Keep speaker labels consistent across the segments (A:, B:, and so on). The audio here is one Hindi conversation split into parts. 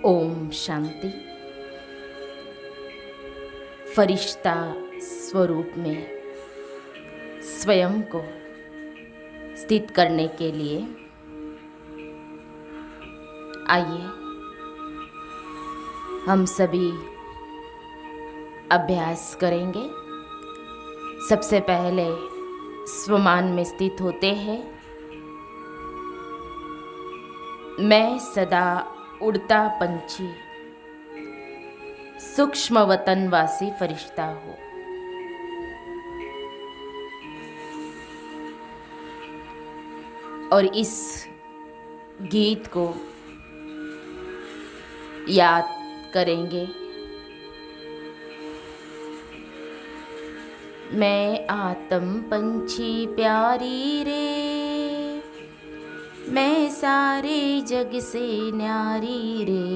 A: ओम शांति। फरिश्ता स्वरूप में स्वयं को स्थित करने के लिए आइए हम सभी अभ्यास करेंगे। सबसे पहले स्वमान में स्थित होते हैं। मैं सदा उड़ता पंछी सूक्ष्म वतनवासी फरिश्ता हूँ। और इस गीत को याद करेंगे। मैं आत्म पंछी प्यारी रे, मैं सारे जग से न्यारी रे।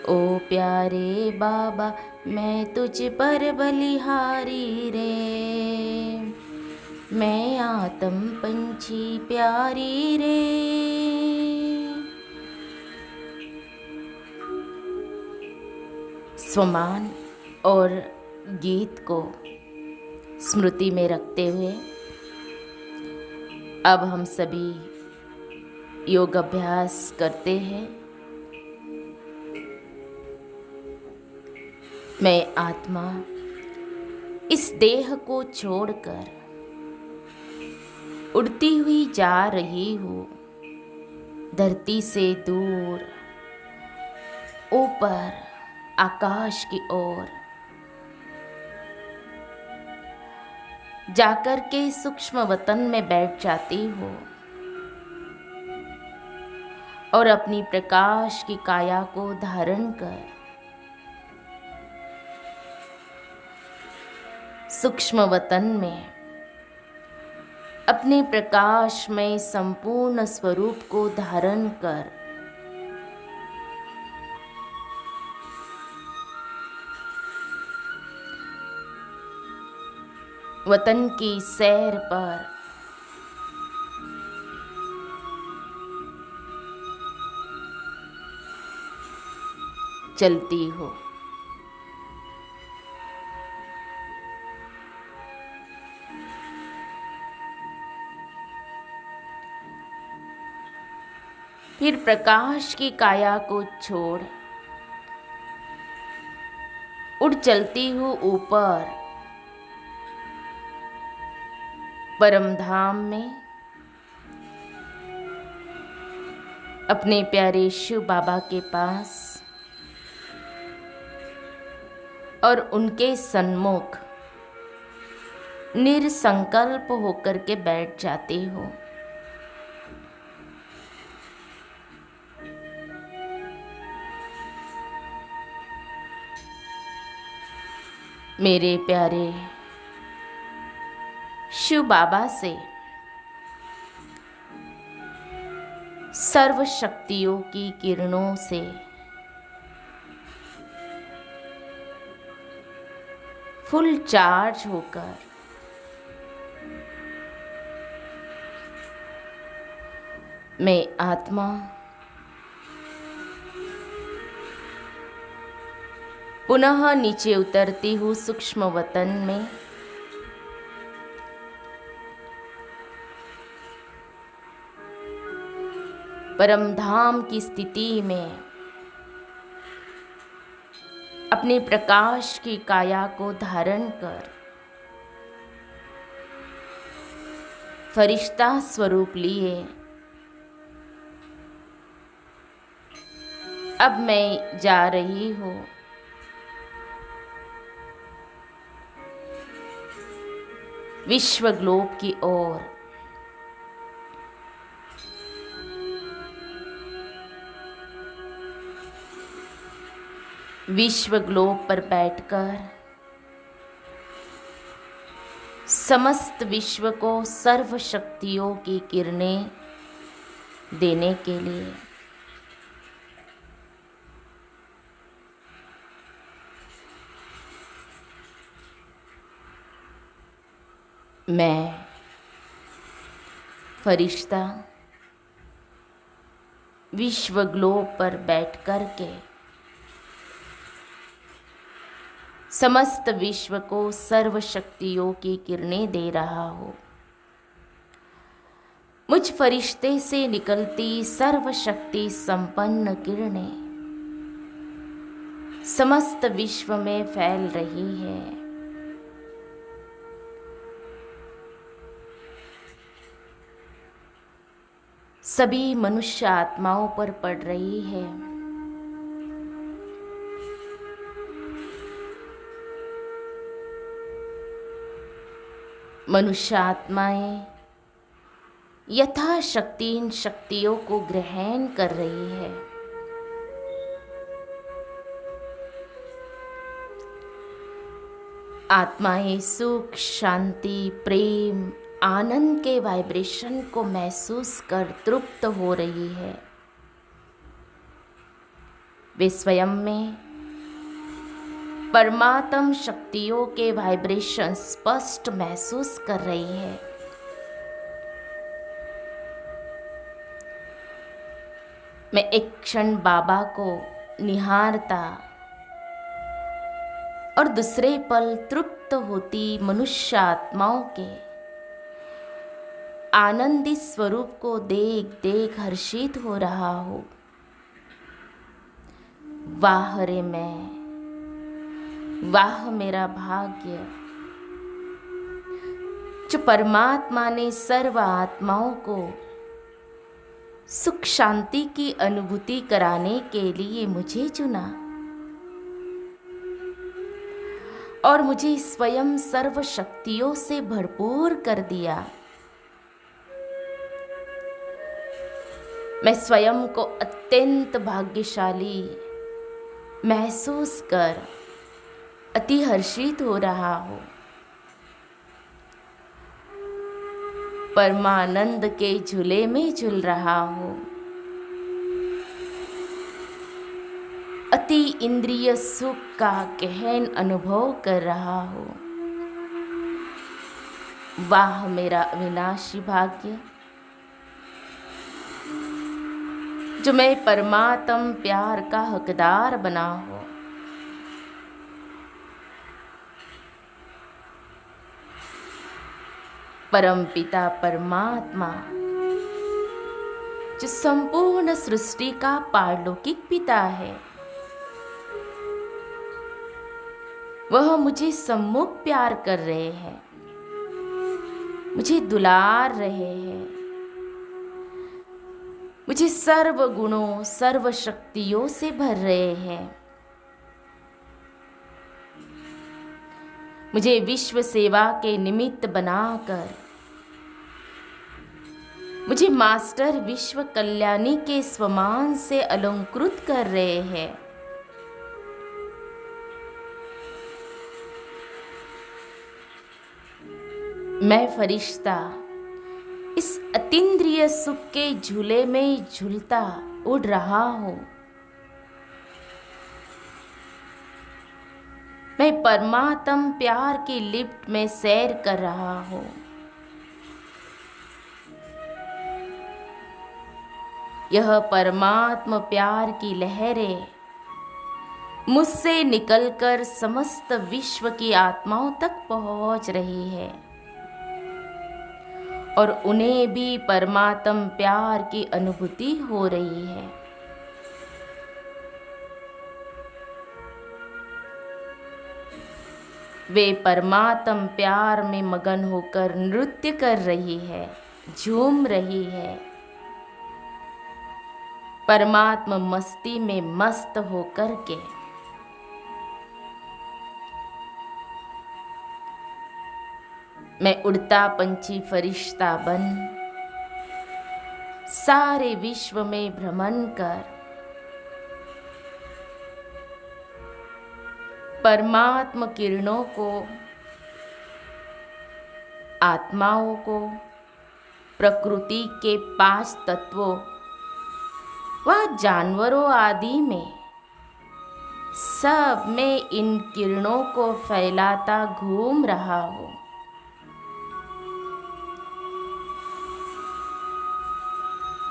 A: ओ प्यारे बाबा मैं तुझ पर बलिहारी रे, मैं आत्म पंछी प्यारी रे। स्वमान और गीत को स्मृति में रखते हुए अब हम सभी योग अभ्यास करते हैं। मैं आत्मा इस देह को छोड़कर उड़ती हुई जा रही हूँ, धरती से दूर ऊपर आकाश की ओर जाकर के सूक्ष्म वतन में बैठ जाती हूँ और अपनी प्रकाश की काया को धारण कर सूक्ष्म वतन में अपने प्रकाश में संपूर्ण स्वरूप को धारण कर वतन की सैर पर चलती हो। फिर प्रकाश की काया को छोड़ उड़ चलती हूँ ऊपर परम धाम में, अपने प्यारे शिव बाबा के पास और उनके सन्मुख निरसंकल्प होकर के बैठ जाती हो। मेरे प्यारे शिव बाबा से सर्व शक्तियों की किरणों से फुल चार्ज होकर मैं आत्मा पुनः नीचे उतरती हूँ सूक्ष्म वतन में। परम धाम की स्थिति में अपने प्रकाश की काया को धारण कर फरिश्ता स्वरूप लिए अब मैं जा रही हूँ विश्व ग्लोब की ओर। विश्व ग्लोब पर बैठकर समस्त विश्व को सर्व शक्तियों की किरणें देने के लिए मैं फरिश्ता विश्व ग्लोब पर बैठ कर के समस्त विश्व को सर्व शक्तियों की किरणें दे रहा हो। मुझ फरिश्ते से निकलती सर्व शक्ति संपन्न किरणें समस्त विश्व में फैल रही है। सभी मनुष्य आत्माओं पर पड़ रही है। मनुष्य आत्माएं यथाशक्ति इन शक्तियों को ग्रहण कर रही है। आत्माएं सुख, शांति, प्रेम, आनंद के वाइब्रेशन को महसूस कर तृप्त हो रही है। वे स्वयं में परमात्म शक्तियों के वाइब्रेशन स्पष्ट महसूस कर रही है। मैं एक क्षण बाबा को निहारता और दूसरे पल तृप्त होती मनुष्य आत्माओं के आनंदित स्वरूप को देख देख हर्षित हो रहा हूँ। वाह रे मैं, वाह मेरा भाग्य, जो परमात्मा ने सर्व आत्माओं को सुख शांति की अनुभूति कराने के लिए मुझे चुना और मुझे स्वयं सर्व शक्तियों से भरपूर कर दिया। मैं स्वयं को अत्यंत भाग्यशाली महसूस कर अति हर्षित हो रहा हूँ। परमानंद के झूले में झूल रहा हूँ। अति इंद्रिय सुख का गहन अनुभव कर रहा हूँ। वाह मेरा अविनाशी भाग्य, जो मैं परमात्म प्यार का हकदार बना हूँ। परमपिता परमात्मा, जो संपूर्ण सृष्टि का पारलौकिक पिता है, वह मुझे सम्मुख प्यार कर रहे हैं, मुझे दुलार रहे हैं, मुझे सर्व गुणों सर्व शक्तियों से भर रहे हैं। मुझे विश्व सेवा के निमित्त बनाकर मुझे मास्टर विश्व कल्याणी के स्वमान से अलंकृत कर रहे हैं। मैं फरिश्ता इस अतीन्द्रिय सुख के झूले में झूलता उड़ रहा हूँ। मैं परमात्म प्यार की लिफ्ट में सैर कर रहा हूँ। यह परमात्म प्यार की लहरें मुझसे निकलकर समस्त विश्व की आत्माओं तक पहुँच रही है और उन्हें भी परमात्म प्यार की अनुभूति हो रही है। वे परमात्म प्यार में मगन होकर नृत्य कर रही है, झूम रही है। परमात्म मस्ती में मस्त होकर के मैं उड़ता पंछी फरिश्ता बन सारे विश्व में भ्रमण कर परमात्म किरणों को, आत्माओं को, प्रकृति के 5 तत्वों व जानवरों आदि में सब में इन किरणों को फैलाता घूम रहा हूँ।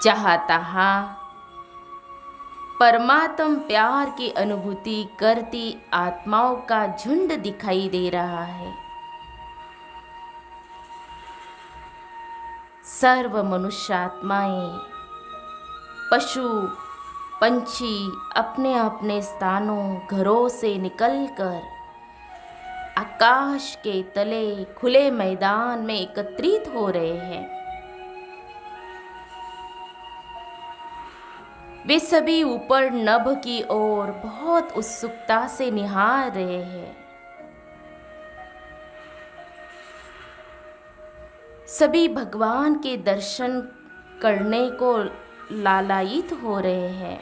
A: जहाँ तहाँ परमात्म प्यार की अनुभूति करती आत्माओं का झुंड दिखाई दे रहा है। सर्व मनुष्य आत्माएं, पशु पंछी अपने अपने स्थानों घरों से निकलकर आकाश के तले खुले मैदान में एकत्रित हो रहे हैं। वे सभी ऊपर नभ की ओर बहुत उत्सुकता से निहार रहे हैं। सभी भगवान के दर्शन करने को लालायित हो रहे हैं।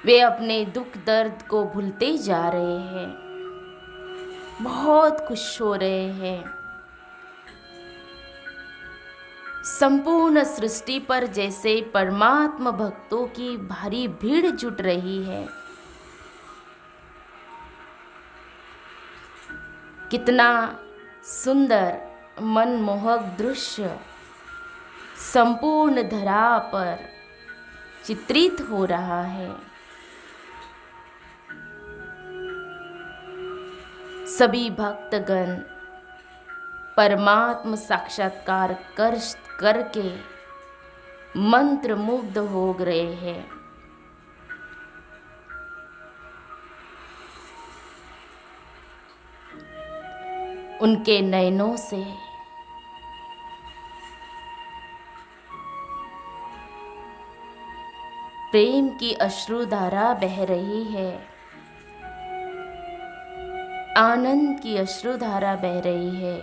A: वे अपने दुख दर्द को भूलते जा रहे हैं, बहुत खुश हो रहे हैं। संपूर्ण सृष्टि पर जैसे परमात्मा भक्तों की भारी भीड़ जुट रही है। कितना सुंदर मनमोहक दृश्य संपूर्ण धरा पर चित्रित हो रहा है। सभी भक्तगण परमात्म साक्षात्कार करके मंत्र मुग्ध हो गए हैं। उनके नयनों से प्रेम की अश्रुधारा बह रही है, आनंद की अश्रुधारा बह रही है।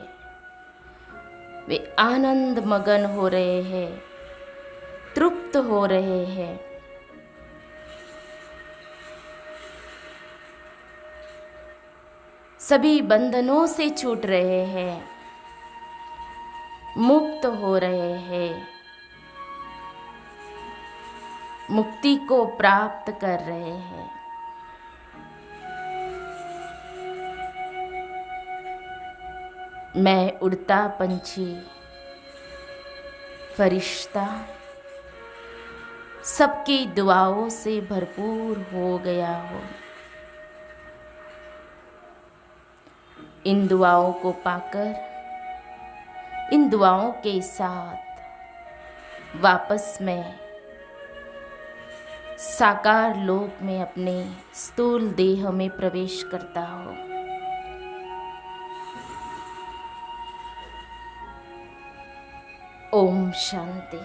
A: वे आनंद मगन हो रहे हैं, तृप्त हो रहे हैं। सभी बंधनों से छूट रहे हैं, मुक्त हो रहे हैं, मुक्ति को प्राप्त कर रहे हैं। मैं उड़ता पंछी, फरिश्ता सबकी दुआओं से भरपूर हो गया हूँ। इन दुआओं को पाकर, इन दुआओं के साथ वापस मैं साकार लोक में अपने स्थूल देह में प्रवेश करता हूँ। ओम शांति।